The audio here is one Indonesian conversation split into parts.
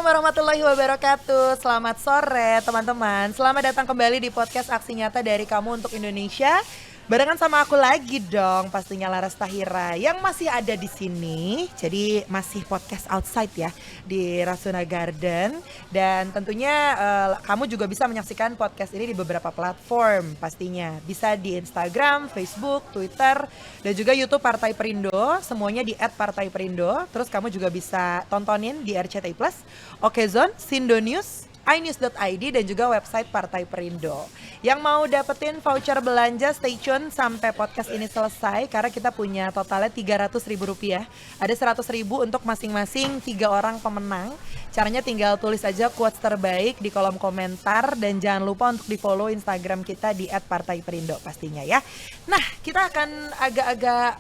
warahmatullahi wabarakatuh. Selamat sore teman-teman. Selamat datang kembali di podcast Aksi Nyata dari Kamu untuk Indonesia. Barengan sama aku lagi dong, pastinya Laras Tahira yang masih ada di sini. Jadi masih podcast outside ya di Rasuna Garden. Dan tentunya kamu juga bisa menyaksikan podcast ini di beberapa platform pastinya. Bisa di Instagram, Facebook, Twitter, dan juga YouTube Partai Perindo. Semuanya di @partaiPerindo. Terus kamu juga bisa tontonin di RCTI Plus, Okezone, Sindonews, inews.id, dan juga website Partai Perindo. Yang mau dapetin voucher belanja, stay tune sampai podcast ini selesai karena kita punya totalnya Rp300.000. Ada Rp100.000 untuk masing-masing 3 orang pemenang. Caranya tinggal tulis aja quotes terbaik di kolom komentar dan jangan lupa untuk di follow Instagram kita di @partaiperindo pastinya ya. Nah, kita akan agak-agak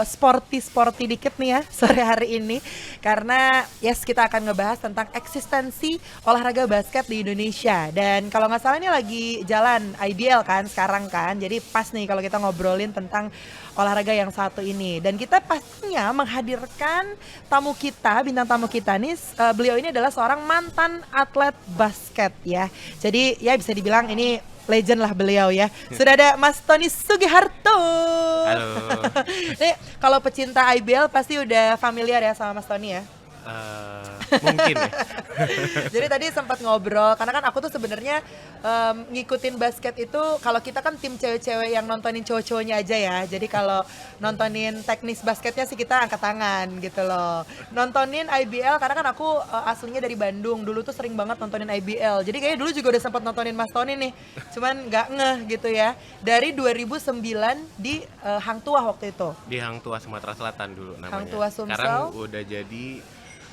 sporty dikit nih ya sore hari ini karena kita akan ngebahas tentang eksistensi olahraga basket di Indonesia. Dan kalau nggak salah ini lagi jalan IBL kan sekarang kan, jadi pas nih kalau kita ngobrolin tentang olahraga yang satu ini. Dan kita pastinya menghadirkan tamu kita, bintang tamu kita nih, beliau ini adalah seorang mantan atlet basket ya. Jadi ya bisa dibilang ini legend lah beliau ya. Sudah ada Mas Tony Sugiharto. Halo. Nih kalau pecinta IBL pasti udah familiar ya sama Mas Tony ya. Mungkin ya. Jadi tadi sempat ngobrol karena kan aku tuh sebenarnya ngikutin basket itu, kalau kita kan tim cewek-cewek yang nontonin cowok-cowoknya aja ya. Jadi kalau nontonin teknis basketnya sih kita angkat tangan gitu loh. Nontonin IBL karena kan aku aslinya dari Bandung, dulu tuh sering banget nontonin IBL. Jadi kayaknya dulu juga udah sempat nontonin Mas Tony nih. Cuman nggak ngeh gitu ya. Dari 2009 di Hang Tuah waktu itu. Di Hang Tuah, Sumatera Selatan dulu namanya. Hang Tuah Sumsel. Sekarang udah jadi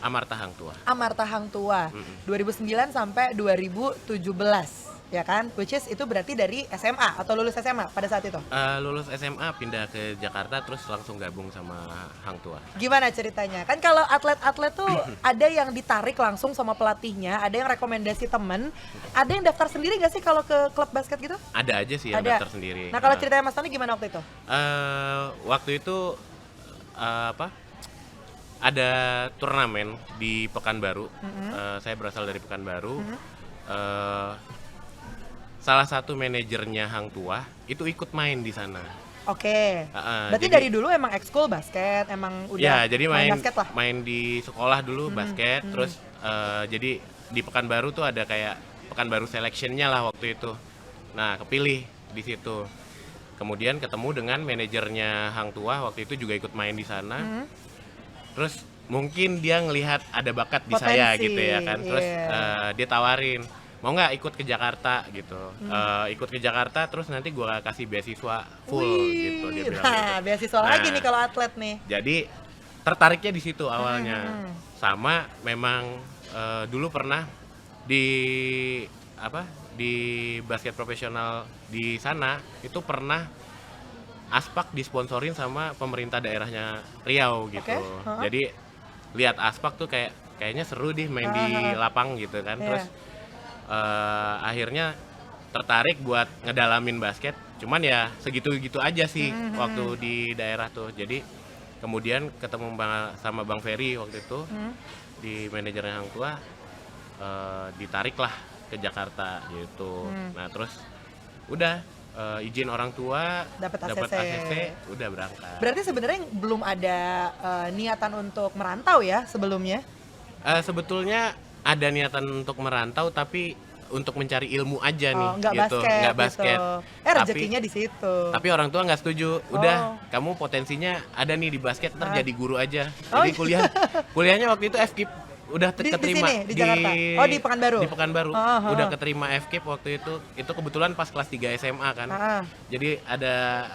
Amarta Hang Tuah. Amarta Hang Tuah. 2009 sampai 2017 ya kan, which is itu berarti dari SMA atau lulus SMA pada saat itu? Lulus SMA pindah ke Jakarta terus langsung gabung sama Hang Tuah. Gimana ceritanya? Kan kalau atlet-atlet tuh ada yang ditarik langsung sama pelatihnya, ada yang rekomendasi temen, ada yang daftar sendiri gak sih kalau ke klub basket gitu? Ada aja sih yang Ada. daftar sendiri. Nah kalau ceritanya Mas Tony gimana waktu itu? Waktu itu ada turnamen di Pekanbaru. Saya berasal dari Pekanbaru. Salah satu manajernya Hang Tuah itu ikut main di sana. Oke. Berarti jadi- dari dulu emang ekskul basket, emang udah Ya, jadi main basket lah. main di sekolah dulu basket, terus jadi di Pekanbaru tuh ada kayak Pekanbaru selection-nya lah waktu itu. Nah, kepilih di situ. Kemudian ketemu dengan manajernya Hang Tuah, waktu itu juga ikut main di sana. Terus mungkin dia ngelihat ada bakat di saya Potensi, gitu ya kan. Terus iya. dia tawarin, mau nggak ikut ke Jakarta gitu. Ikut ke Jakarta terus nanti gua kasih beasiswa full gitu, dia bilang gitu. Nah, beasiswa lagi Nah, nih kalau atlet nih. Jadi tertariknya di situ awalnya. Sama memang dulu pernah di di basket profesional di sana itu pernah Aspak disponsorin sama pemerintah daerahnya Riau gitu. Oke, Jadi lihat Aspak tuh kayaknya seru deh main di lapang gitu kan. Iya. Terus akhirnya tertarik buat ngedalamin basket. Cuman ya segitu-gitu aja sih waktu di daerah tuh. Jadi kemudian ketemu sama Bang Ferry waktu itu di manajernya Hang Tuah, ditarik lah ke Jakarta gitu. Nah terus udah izin orang tua, Dapat dapat ACC. ACC, udah berangkat. Berarti sebenarnya belum ada niatan untuk merantau ya sebelumnya? Sebetulnya ada niatan untuk merantau tapi untuk mencari ilmu aja nih Nggak gitu, basket, nggak basket. gitu. Rezekinya di situ. Tapi orang tua nggak setuju. Udah, kamu potensinya ada nih di basket, ntar jadi guru aja. Jadi kuliahnya waktu itu FKIP udah Di keterima sini, di Jakarta? Oh, di Pekanbaru? Di Pekanbaru. Oh. Udah keterima FKIP waktu itu. Itu kebetulan pas kelas 3 SMA kan. Jadi ada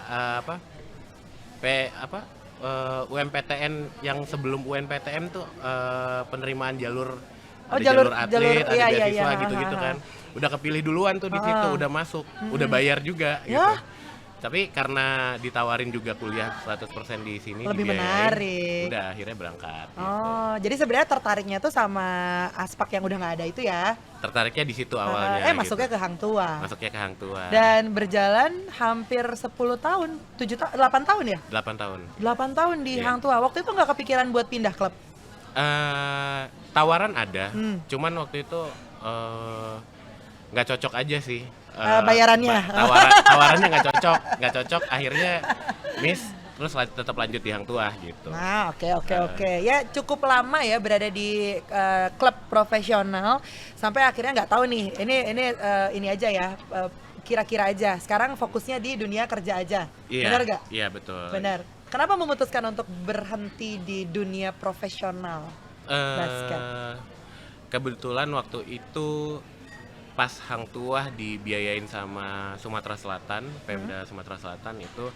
UMPTN yang sebelum UNPTN tuh penerimaan jalur ada jalur atlet, ada iya, beasiswa iya. gitu-gitu kan. Udah kepilih duluan tuh di situ, udah masuk, udah bayar juga gitu. Ya. Tapi karena ditawarin juga kuliah 100% di sini Lebih dibiayain, menarik. udah akhirnya berangkat. Gitu. Oh, jadi sebenarnya tertariknya tuh sama Aspak yang udah nggak ada itu ya? Tertariknya di situ awalnya. Masuknya ke Hang Tuah. Masuknya ke Hang Tuah. Dan berjalan hampir 10 tahun, 8 tahun ya? 8 tahun. 8 tahun di Iya. Hang Tuah. Waktu itu nggak kepikiran buat pindah klub? tawaran ada, cuman waktu itu nggak cocok aja sih. Bayarannya. Tawarannya nggak cocok. Akhirnya miss, terus tetap lanjut di Hang Tuah gitu. Nah, oke. Ya cukup lama ya berada di klub profesional sampai akhirnya nggak tahu nih. Ini aja ya. Kira-kira aja. Sekarang fokusnya di dunia kerja aja. Iya, benar gak? Iya, betul. Benar. Kenapa memutuskan untuk berhenti di dunia profesional basket? Kebetulan waktu itu pas Hang Tuah dibiayain sama Sumatera Selatan, Pemda Sumatera Selatan itu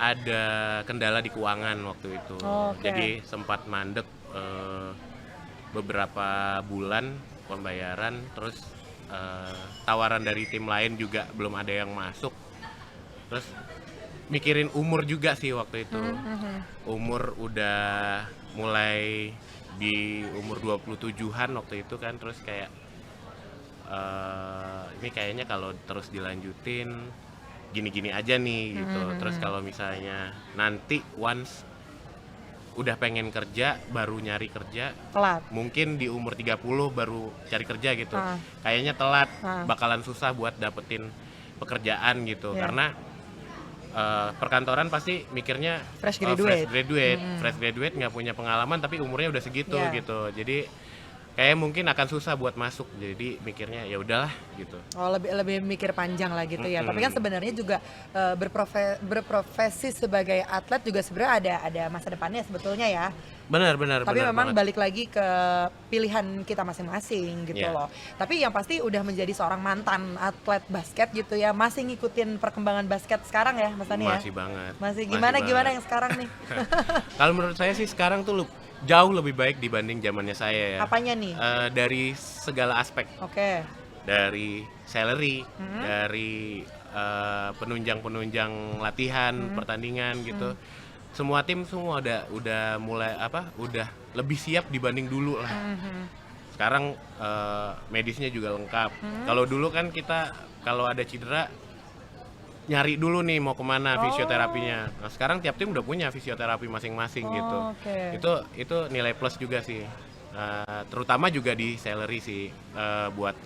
ada kendala di keuangan waktu itu. Jadi sempat mandek beberapa bulan pembayaran, terus tawaran dari tim lain juga belum ada yang masuk. Terus mikirin umur juga sih waktu itu. Umur udah mulai di umur 27-an waktu itu kan, terus kayak ini kayaknya kalau terus dilanjutin gini-gini aja nih gitu. Terus kalau misalnya nanti once udah pengen kerja, baru nyari kerja, telat. Mungkin di umur 30 baru cari kerja gitu. Kayaknya telat, bakalan susah buat dapetin pekerjaan gitu. Karena perkantoran pasti mikirnya fresh graduate nggak punya pengalaman tapi umurnya udah segitu gitu. Jadi kayak mungkin akan susah buat masuk, jadi mikirnya ya udahlah gitu. Lebih mikir panjang lah gitu ya. Tapi kan sebenarnya juga berprofesi sebagai atlet juga sebenarnya ada masa depannya sebetulnya ya. Benar. Tapi memang banget. balik lagi ke pilihan kita masing-masing gitu loh. Tapi yang pasti udah menjadi seorang mantan atlet basket gitu ya, masih ngikutin perkembangan basket sekarang ya Mas Tani ya? Masih banget. Masih gimana yang sekarang nih? Kalau menurut saya sih sekarang tuh jauh lebih baik dibanding zamannya saya ya. Apanya nih? Dari segala aspek. Dari salary, dari penunjang latihan, pertandingan gitu. Semua tim udah mulai udah lebih siap dibanding dulu lah. Sekarang medisnya juga lengkap. Kalau dulu kan kita kalau ada cedera nyari dulu nih mau kemana fisioterapinya. Nah sekarang tiap tim udah punya fisioterapi masing-masing gitu. Itu nilai plus juga sih. Terutama juga di salary sih, buat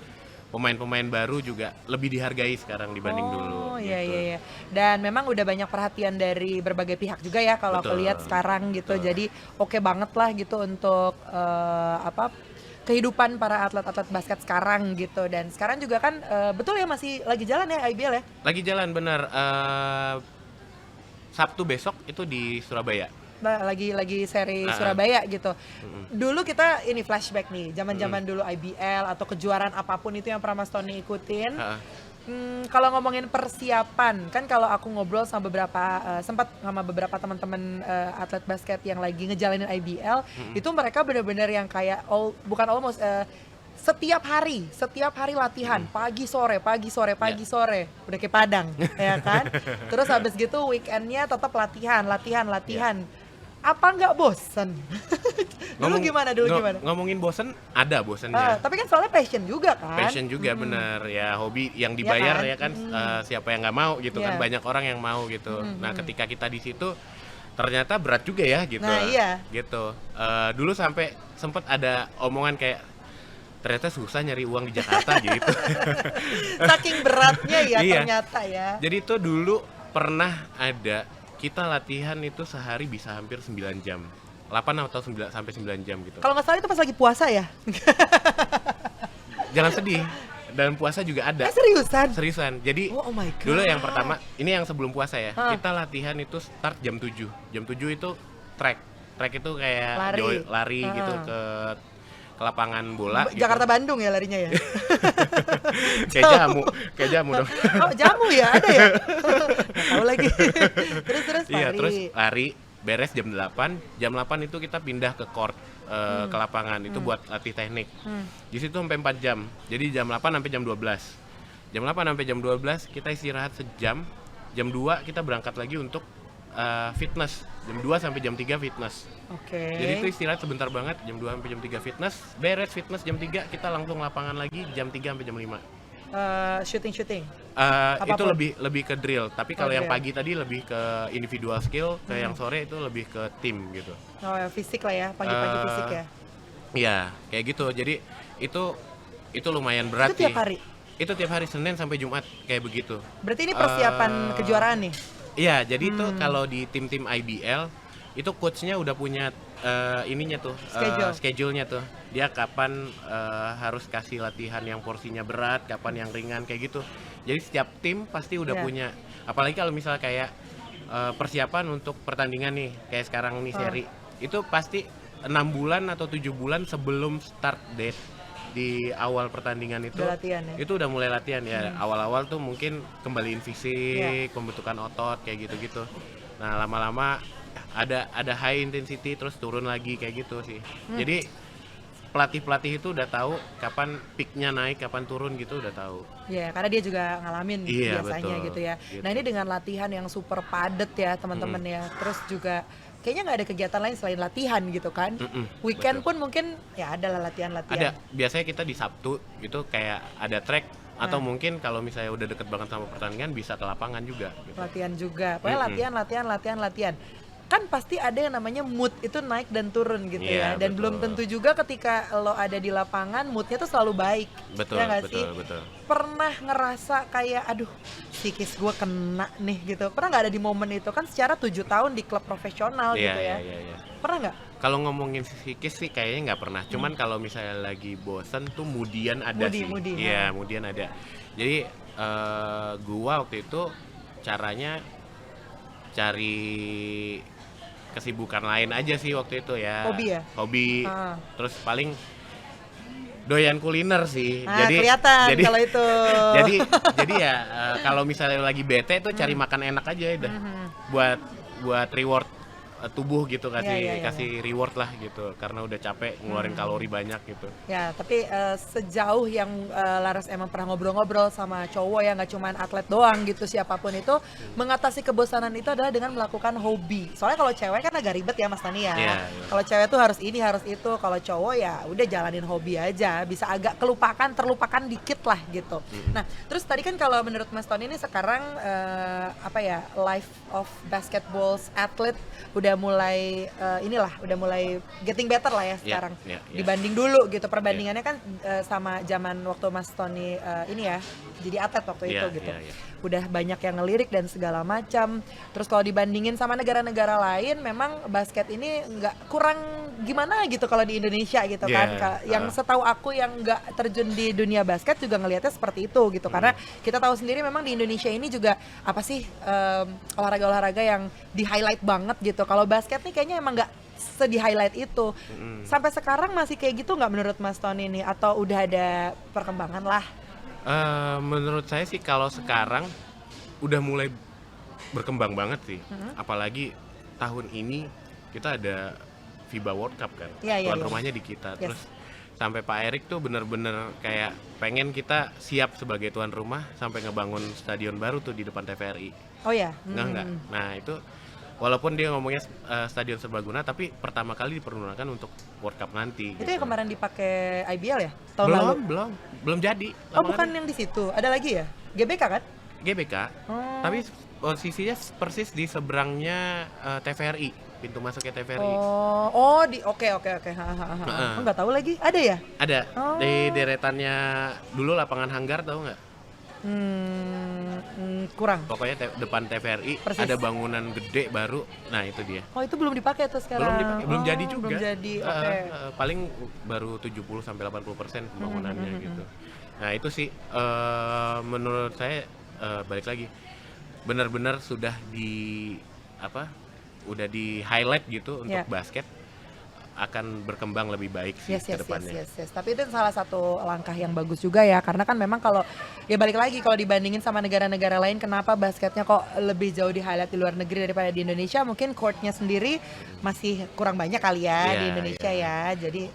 pemain-pemain baru juga lebih dihargai sekarang dibanding dulu. Iya. Dan memang udah banyak perhatian dari berbagai pihak juga ya kalau aku lihat sekarang gitu. Jadi oke banget lah gitu untuk kehidupan para atlet-atlet basket sekarang gitu. Dan sekarang juga kan betul ya masih lagi jalan ya IBL ya? Lagi jalan benar. Sabtu besok itu di Surabaya. Lagi seri Surabaya gitu. Dulu kita ini flashback nih, zaman-zaman dulu IBL atau kejuaraan apapun itu yang pernah Mas Tony ikutin. Kalau ngomongin persiapan, kan kalau aku ngobrol sama sempat sama beberapa teman-teman atlet basket yang lagi ngejalanin IBL, itu mereka benar-benar yang kayak setiap hari latihan, pagi sore, udah kayak Padang, ya kan? Terus habis gitu weekendnya tetap latihan. Apa nggak bosen? Dulu gimana? Ngomongin bosen, ada bosennya. Tapi kan soalnya passion juga kan? Passion juga bener, ya hobi yang dibayar ya kan, siapa yang nggak mau gitu kan, banyak orang yang mau gitu. Nah ketika kita di situ ternyata berat juga ya gitu. Gitu. Dulu sampai sempet ada omongan kayak ternyata susah nyari uang di Jakarta gitu. Saking beratnya ya ternyata ya. Jadi itu dulu pernah ada kita latihan itu sehari bisa hampir 9 jam. 8 atau 9 sampai 9 jam gitu. Kalau nggak salah itu pas lagi puasa ya? Jangan sedih. Dalam puasa juga ada. Seriusan. Jadi dulu yang pertama, ini yang sebelum puasa ya. Kita latihan itu start jam 7. Jam 7 itu track. Track itu kayak lari gitu ke lapangan bola. Jakarta gitu. Bandung ya larinya ya. kayak jamu dong. Oh, jamu ya, ada ya. Nggak tahu lagi. terus lari. Iya, terus lari beres jam 8. Jam 8 itu kita pindah ke court, ke lapangan itu buat latih teknik. Di situ sampai 4 jam. Jadi jam 8 sampai jam 12. Jam 8 sampai jam 12 kita istirahat sejam. Jam 2 kita berangkat lagi untuk fitness. Jam 2 sampai jam 3 fitness. Jadi itu istirahat sebentar banget, jam 2 sampai jam 3 fitness. Beres fitness jam 3 kita langsung lapangan lagi jam 3 sampai jam 5. Shooting. Itu lebih ke drill, tapi kalau yang pagi tadi lebih ke individual skill, yang sore itu lebih ke tim gitu. Fisik lah ya, pagi-pagi fisik ya. Iya, kayak gitu. Jadi itu lumayan berat Itu tiap sih. hari. Itu tiap hari Senin sampai Jumat kayak begitu. Berarti ini persiapan kejuaraan nih. Iya, jadi itu kalau di tim-tim IBL itu coachnya udah punya ininya tuh, schedule-nya tuh. Dia kapan harus kasih latihan yang porsinya berat, kapan yang ringan kayak gitu. Jadi setiap tim pasti udah punya. Apalagi kalau misalnya kayak persiapan untuk pertandingan nih, kayak sekarang nih seri. Itu pasti 6 bulan atau 7 bulan sebelum start date di awal pertandingan itu Udah latihan ya? Itu udah mulai latihan ya. Awal-awal tuh mungkin kembaliin fisik, pembentukan otot kayak gitu-gitu. Nah, lama-lama ada high intensity terus turun lagi kayak gitu sih. Jadi pelatih-pelatih itu udah tahu kapan peaknya naik, kapan turun gitu udah tahu. Iya, karena dia juga ngalamin biasanya betul. gitu ya. Gitu. Nah, ini dengan latihan yang super padat ya teman-teman ya. Terus juga kayaknya nggak ada kegiatan lain selain latihan gitu kan. Weekend betul. pun mungkin ya adalah latihan-latihan. Ada, biasanya kita di Sabtu itu kayak ada track atau mungkin kalau misalnya udah deket banget sama pertandingan bisa ke lapangan juga gitu. Latihan juga. Pokoknya latihan. Kan pasti ada yang namanya mood itu naik dan turun gitu ya. Iya, Dan betul. belum tentu juga ketika lo ada di lapangan moodnya tuh selalu baik. Betul, ya nggak sih? betul. Pernah ngerasa kayak aduh psikis gue kena nih gitu. Pernah nggak ada di momen itu kan secara 7 tahun di klub profesional gitu ya. Iya. Pernah nggak? Kalau ngomongin psikis sih kayaknya nggak pernah. Cuman kalau misalnya lagi bosen tuh moodian ada sih. Moody. Iya, moodian ada. Jadi gua waktu itu caranya cari kesibukan lain aja sih waktu itu ya. Hobi ya? Hobi. Terus paling doyan kuliner sih. Nah, kelihatan kalau itu. jadi ya kalau misalnya lagi bete tuh cari makan enak aja udah. Buat reward tubuh gitu, kasih reward lah gitu karena udah capek ngeluarin kalori banyak gitu. Ya, tapi sejauh yang Laras emang pernah ngobrol-ngobrol sama cowok ya, nggak cuman atlet doang gitu, siapapun itu mengatasi kebosanan itu adalah dengan melakukan hobi. Soalnya kalau cewek kan agak ribet ya Mas Tani ya. Iya. Kalau cewek tuh harus ini harus itu, kalau cowok ya udah jalanin hobi aja, bisa agak terlupakan dikit lah gitu. Nah, terus tadi kan kalau menurut Mas Tony ini sekarang life of basketball athlete udah mulai udah mulai getting better lah ya sekarang. Dibanding dulu gitu, perbandingannya kan sama zaman waktu Mas Tony jadi atlet waktu itu gitu. Udah banyak yang ngelirik dan segala macam. Terus kalau dibandingin sama negara-negara lain, memang basket ini kurang gimana gitu kalau di Indonesia gitu kan. Yang setahu aku yang nggak terjun di dunia basket juga ngelihatnya seperti itu gitu. Karena kita tahu sendiri memang di Indonesia ini juga apa sih olahraga-olahraga yang di highlight banget gitu. Kalau basket nih kayaknya emang nggak di highlight itu. Sampai sekarang masih kayak gitu nggak menurut Mas Tony nih, atau udah ada perkembangan lah? Menurut saya sih kalau sekarang udah mulai berkembang banget sih. Apalagi tahun ini kita ada FIBA World Cup kan. Tuan rumahnya di kita. Terus sampai Pak Erik tuh bener-bener kayak pengen kita siap sebagai tuan rumah sampai ngebangun stadion baru tuh di depan TVRI. Oh ya? Enggak. Nah itu walaupun dia ngomongnya stadion serbaguna, tapi pertama kali dipergunakan untuk World Cup nanti. Itu gitu. yang kemarin dipakai IBL ya? Tahun lalu? Belum jadi. Oh bukan yang di situ, ada lagi ya? GBK kan? GBK, tapi posisinya persis di seberangnya TVRI, pintu masuknya TVRI. Oke. Nggak tahu lagi, ada ya? Ada, di deretannya dulu lapangan Hanggar, tahu nggak? Kurang. Pokoknya depan TVRI persis. ada bangunan gede baru, nah itu dia. Oh itu belum dipakai tuh sekarang? Belum jadi juga. Belum jadi, oke. Paling baru 70-80% pembangunannya gitu. Nah itu sih menurut saya balik lagi benar-benar sudah udah di highlight gitu untuk basket akan berkembang lebih baik sih ke depannya. Yes. Tapi itu salah satu langkah yang bagus juga ya, karena kan memang kalau ya balik lagi kalau dibandingin sama negara-negara lain, kenapa basketnya kok lebih jauh di highlight di luar negeri daripada di Indonesia? Mungkin courtnya sendiri masih kurang banyak kali ya di Indonesia ya. Jadi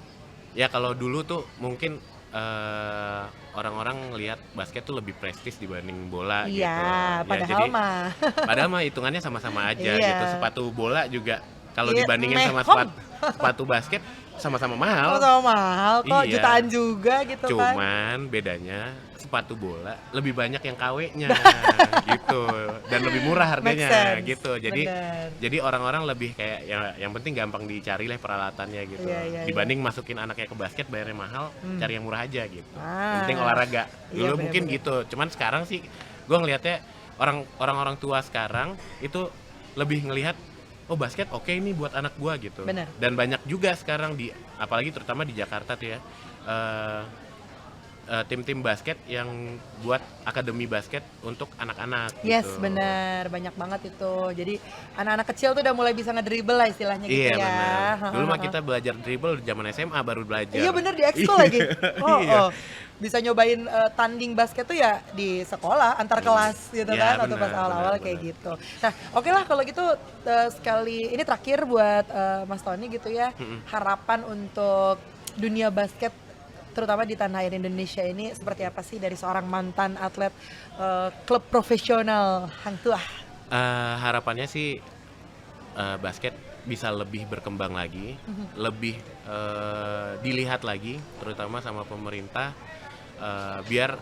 ya kalau dulu tuh mungkin orang-orang lihat basket tuh lebih prestis dibanding bola gitu. Iya, padahal mah hitungannya sama-sama aja gitu. Sepatu bola juga kalau dibandingin sama sepatu basket sama-sama mahal. Sama-sama mahal kok, jutaan juga gitu kan. Cuman bedanya sepatu bola lebih banyak yang KW-nya gitu, dan lebih murah harganya gitu. Jadi orang-orang lebih kayak yang penting gampang dicari lah peralatannya gitu. Dibanding masukin anaknya ke basket bayarnya mahal, cari yang murah aja gitu. Yang penting olahraga. Dulu mungkin gitu. Cuman sekarang sih gue ngelihatnya orang-orang tua sekarang itu lebih ngelihat oh basket oke ini buat anak gua gitu. Bener. Dan banyak juga sekarang apalagi terutama di Jakarta tuh ya, tim-tim basket yang buat akademi basket untuk anak-anak Yes, gitu. benar, banyak banget itu. Jadi anak-anak kecil tuh udah mulai bisa ngedribble lah istilahnya gitu Iya, ya. benar. Dulu mah kita belajar dribble zaman SMA baru belajar. Iya bener, di ekskul lagi. Oh. Bisa nyobain tanding basket tuh ya di sekolah antar kelas gitu Ya, kan, atau pas awal-awal kayak gitu. Nah, oke lah kalau gitu sekali ini terakhir buat Mas Tony gitu ya. Harapan untuk dunia basket terutama di tanah air Indonesia ini seperti apa sih dari seorang mantan atlet klub profesional Hang Tuah? Harapannya sih basket bisa lebih berkembang lagi, lebih dilihat lagi, terutama sama pemerintah, biar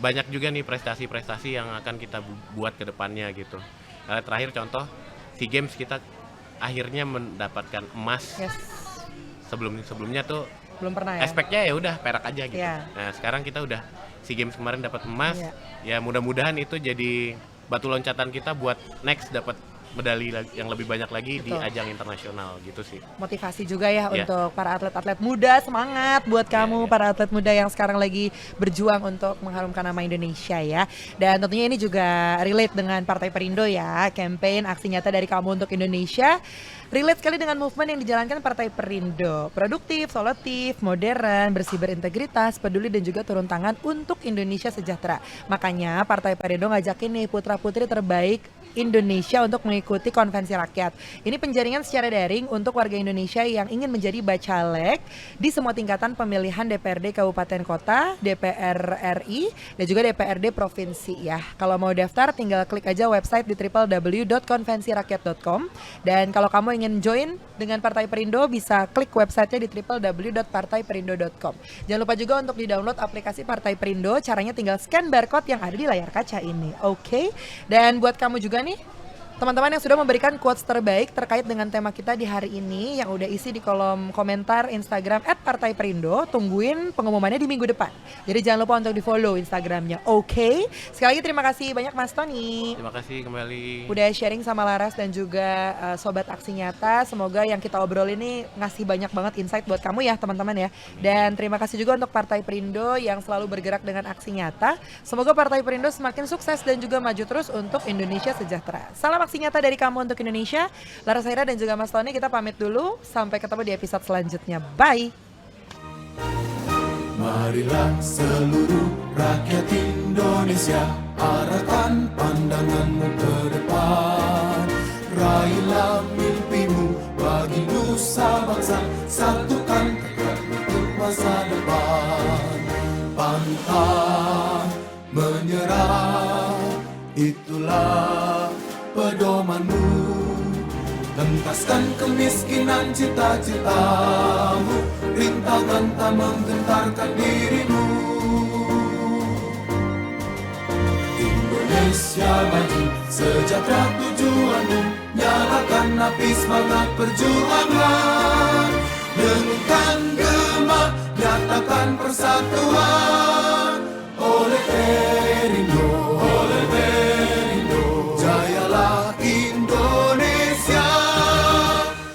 banyak juga nih prestasi-prestasi yang akan kita buat ke depannya gitu. Karena terakhir contoh SEA Games kita akhirnya mendapatkan emas. Yes. Sebelumnya tuh Belum pernah ya? aspeknya ya udah perak aja gitu. Yeah. Nah sekarang kita udah SEA Games kemarin dapat emas, Yeah. ya mudah-mudahan itu jadi batu loncatan kita buat next dapat medali yang lebih banyak lagi di ajang internasional gitu sih. Motivasi juga ya untuk para atlet-atlet muda, semangat buat kamu para atlet muda yang sekarang lagi berjuang untuk mengharumkan nama Indonesia ya. Dan tentunya ini juga relate dengan Partai Perindo ya, campaign aksi nyata dari kamu untuk Indonesia. Relate sekali dengan movement yang dijalankan Partai Perindo. Produktif, solutif, modern, bersih berintegritas, peduli dan juga turun tangan untuk Indonesia sejahtera. Makanya Partai Perindo ngajakin nih putra-putri terbaik Indonesia untuk mengikuti konvensi rakyat. Ini penjaringan secara daring untuk warga Indonesia yang ingin menjadi bacalek di semua tingkatan pemilihan DPRD Kabupaten Kota, DPR RI, dan juga DPRD Provinsi ya. Kalau mau daftar tinggal klik aja website di www.konvensirakyat.com. Dan kalau kamu ingin join dengan Partai Perindo bisa klik websitenya di www.partaiperindo.com. Jangan lupa juga untuk di-download aplikasi Partai Perindo. Caranya tinggal scan barcode yang ada di layar kaca ini. Oke. Dan buat kamu juga nih teman-teman yang sudah memberikan quotes terbaik terkait dengan tema kita di hari ini yang udah isi di kolom komentar Instagram @partaiperindo, tungguin pengumumannya di minggu depan. Jadi jangan lupa untuk di follow Instagramnya. Oke. Sekali lagi terima kasih banyak Mas Tony. Terima kasih kembali. Udah sharing sama Laras dan juga Sobat Aksi Nyata. Semoga yang kita obrol ini ngasih banyak banget insight buat kamu ya teman-teman ya. Dan terima kasih juga untuk Partai Perindo yang selalu bergerak dengan aksi nyata. Semoga Partai Perindo semakin sukses dan juga maju terus untuk Indonesia sejahtera. Salam aksi nyata dari kamu untuk Indonesia. Laras Haira dan juga Mas Tony, kita pamit dulu. Sampai ketemu di episode selanjutnya. Bye. Marilah seluruh rakyat Indonesia, arahkan pandanganmu ke depan. Raihlah mimpimu bagi nusa bangsa, satukan tekad untuk masa depan. Pantang menyerah, itulah pedomanmu. Hentaskan kemiskinan cita-citamu, rintangan tak menggentarkan dirimu. Indonesia maju, sejahtera tujuanmu, nyalakan api semangat perjuangan. Denungkan gema, nyatakan persatuan.